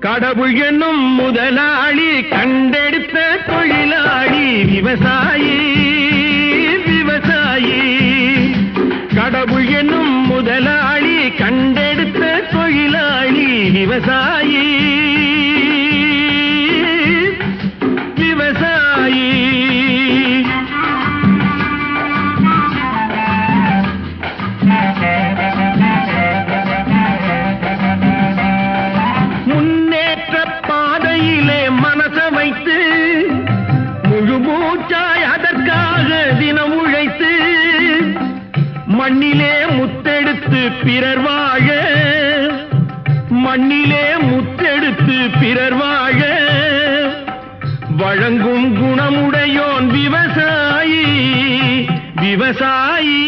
கடவுள் என்னும் முதலாளி கண்டெடுத்த தொழிலாளி விவசாயி விவசாயி. கடவுள் என்னும் முதலாளி கண்டெடுத்த தொழிலாளி விவசாயி விவசாயி. முன்னேற்ற பாதையிலே மனச வைத்து முழு மூச்சாய் அதற்காக தினம் உழைத்து மண்ணிலே முத்தெடுத்து பிறர் வாழ மண்ணிலே முத்தெடுத்து பிறர் வாழ வழங்கும் குணமுடையோன் விவசாயி விவசாயி.